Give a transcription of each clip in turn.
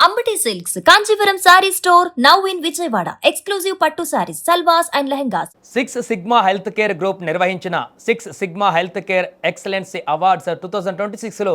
Ambati Silks, Kanchipuram Saree Store, now in Vijayawada. Exclusive Pattu Sarees, Salwas and Lehengas. 6 Sigma Healthcare Group నిర్వహించిన 6 Sigma Healthcare Excellency Awards 2026 లో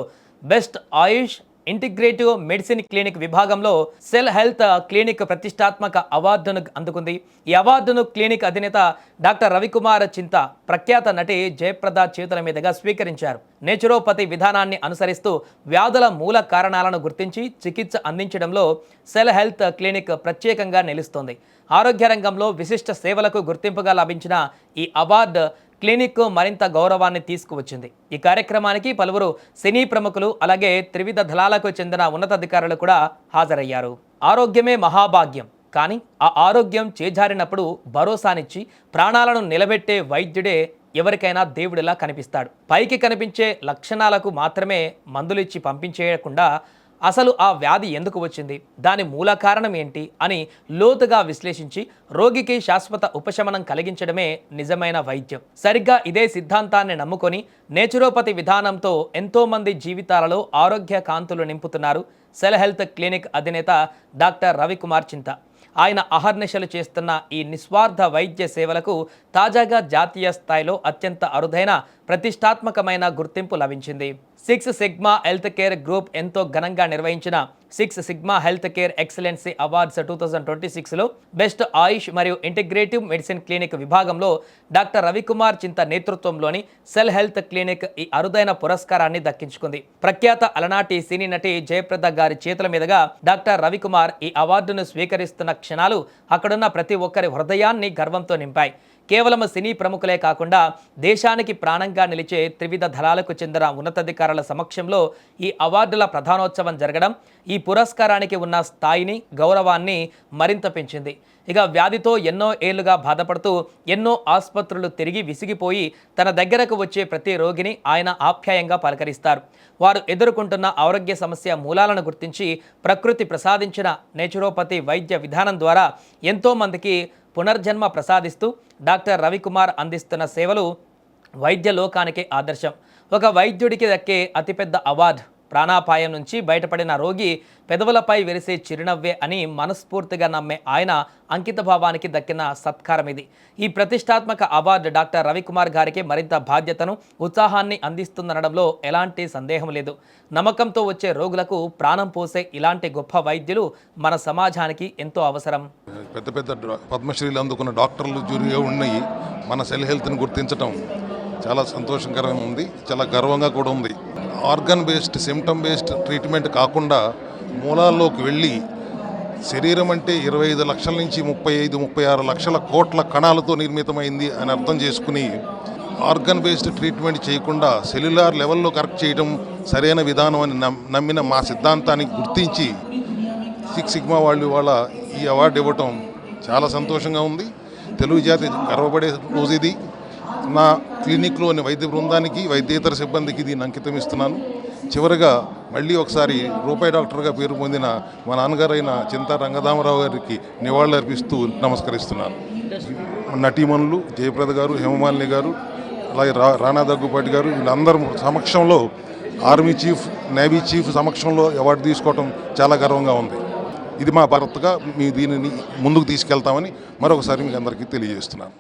best ఆయుష్ integrative medicine clinic విభాగంలో cell health clinic ప్రతిష్టాత్మక అవార్డును అందుకుంది. ఈ అవార్డును clinic అధినేత doctor Ravikumar చింత ప్రఖ్యాత నటి జయప్రద చేతుల మీదుగా స్వీకరించారు. నేచురోపతి విధానాన్ని అనుసరిస్తూ వ్యాధుల మూల కారణాలను గుర్తించి చికిత్స అందించడంలో సెల్ హెల్త్ క్లినిక్ ప్రత్యేకంగా నిలుస్తోంది. ఆరోగ్య రంగంలో విశిష్ట సేవలకు గుర్తింపుగా లభించిన ఈ అవార్డు క్లినిక్ మరింత గౌరవాన్ని తీసుకువచ్చింది. ఈ కార్యక్రమానికి పలువురు సినీ ప్రముఖులు అలాగే త్రివిధ దళాలకు చెందిన ఉన్నతాధికారులు కూడా హాజరయ్యారు. ఆరోగ్యమే మహాభాగ్యం, కానీ ఆ ఆరోగ్యం చేజారినప్పుడు భరోసానిచ్చి ప్రాణాలను నిలబెట్టే వైద్యుడే ఎవరికైనా దేవుడిలా కనిపిస్తాడు. పైకి కనిపించే లక్షణాలకు మాత్రమే మందులిచ్చి పంపించేయకుండా అసలు ఆ వ్యాధి ఎందుకు వచ్చింది, దాని మూల కారణం ఏంటి అని లోతుగా విశ్లేషించి రోగికి శాశ్వత ఉపశమనం కలిగించడమే నిజమైన వైద్యం. సరిగ్గా ఇదే సిద్ధాంతాన్ని నమ్ముకొని నేచురోపతి విధానంతో ఎంతోమంది జీవితాలలో ఆరోగ్య కాంతులు నింపుతున్నారు సెల్ హెల్త్ క్లినిక్ అధినేత డాక్టర్ రవికుమార్ చింత. ఆయన అహర్నిశలు చేస్తున్న ఈ నిస్వార్థ వైద్య సేవలకు తాజాగా జాతీయ స్థాయిలో అత్యంత అరుదైన ప్రతిష్టాత్మకమైన గుర్తింపు లభించింది. 6 సిగ్మా హెల్త్ కేర్ గ్రూప్ ఎంతో ఘనంగా నిర్వహించిన 6 sigma health care excellency awards 2026లో బెస్ట్ ఆయుష్ మరియు ఇంటిగ్రేటివ్ మెడిసిన్ క్లినిక్ విభాగంలో డాక్టర్ రవికుమార్ చింత నేతృత్వంలోని సెల్ హెల్త్ క్లినిక్ ఈ అరుదైన పురస్కారాన్ని దక్కించుకుంది. ప్రఖ్యాత అలనాటి సినీ నటి జయప్రద గారి చేతుల మీదుగా డాక్టర్ రవికుమార్ ఈ అవార్డును స్వీకరిస్తున్న క్షణాలు అక్కడున్న ప్రతి ఒక్కరి హృదయాన్ని గర్వంతో నింపాయి. కేవలం సినీ ప్రముఖులే కాకుండా దేశానికి ప్రాణంగా నిలిచే త్రివిధ దళాలకు చెందిన ఉన్నతాధికారుల సమక్షంలో ఈ అవార్డుల ప్రధానోత్సవం జరగడం ఈ పురస్కారానికి ఉన్న స్థాయిని, గౌరవాన్ని మరింత పెంచింది. ఇక వ్యాధితో ఎన్నో ఏళ్లుగా బాధపడుతూ ఎన్నో ఆసుపత్రులు తిరిగి విసిగిపోయి తన దగ్గరకు వచ్చే ప్రతి రోగిని ఆయన ఆప్యాయంగా పలకరిస్తారు. వారు ఎదుర్కొంటున్న ఆరోగ్య సమస్య మూలాలను గుర్తించి ప్రకృతి ప్రసాదించిన నేచురోపతి వైద్య విధానం ద్వారా ఎంతోమందికి పునర్జన్మ ప్రసాదిస్తూ డాక్టర్ రవికుమార్ అందిస్తున్న సేవలు వైద్య లోకానికే ఆదర్శం. ఒక వైద్యుడికి దక్కే అతిపెద్ద అవార్డు ప్రాణాపాయం నుంచి బయటపడిన రోగి పెదవులపై వెలిసే చిరునవ్వే అని మనస్ఫూర్తిగా నమ్మే ఆయన అంకిత భావానికి దక్కిన సత్కారం ఇది. ఈ ప్రతిష్టాత్మక అవార్డు డాక్టర్ రవికుమార్ గారికి మరింత బాధ్యతను, ఉత్సాహాన్ని అందిస్తుందనడంలో ఎలాంటి సందేహం లేదు. నమ్మకంతో వచ్చే రోగులకు ప్రాణం పోసే ఇలాంటి గొప్ప వైద్యులు మన సమాజానికి ఎంతో అవసరం. పెద్ద పెద్ద పద్మశ్రీలు అందుకున్న డాక్టర్లు జ్యూరీగా ఉన్నాయి. మన సెల్ హెల్త్ని గుర్తించడం చాలా సంతోషకరంగా ఉంది, చాలా గర్వంగా కూడా ఉంది. Organ based, symptom based treatment కాకుండా మూలాల్లోకి వెళ్ళి శరీరం అంటే 25 లక్షల నుంచి 35-36 లక్షల కోట్ల కణాలతో నిర్మితమైంది అని అర్థం చేసుకుని ఆర్గన్ బేస్డ్ ట్రీట్మెంట్ చేయకుండా సెల్యులార్ లెవెల్లో కరెక్ట్ చేయడం సరైన విధానం అని నమ్మిన మా సిద్ధాంతానికి గుర్తించి 6 సిగ్మా వాళ్ళు వాళ్ళ ఈ అవార్డు ఇవ్వటం చాలా సంతోషంగా ఉంది. తెలుగు జాతి గర్వపడే రోజు ఇది. నా క్లినిక్లోని వైద్య బృందానికి, వైద్యేతర సిబ్బందికి దీన్ని అంకితం ఇస్తున్నాను. చివరిగా మళ్ళీ ఒకసారి రూపాయి డాక్టర్గా పేరు పొందిన మా నాన్నగారైన చింతా రంగదామరావు గారికి నివాళులర్పిస్తూ నమస్కరిస్తున్నాను. నటీమణులు జయప్రద గారు, హేమమాలిని గారు, అలాగే రాణా దగ్గుపాటి గారు, వీళ్ళందరూ సమక్షంలో ఆర్మీ చీఫ్, నేవీ చీఫ్ సమక్షంలో అవార్డు తీసుకోవడం చాలా గర్వంగా ఉంది. ఇది మా భారత్గా మీ దీనిని ముందుకు తీసుకెళ్తామని మరొకసారి మీకు అందరికీ తెలియజేస్తున్నాను.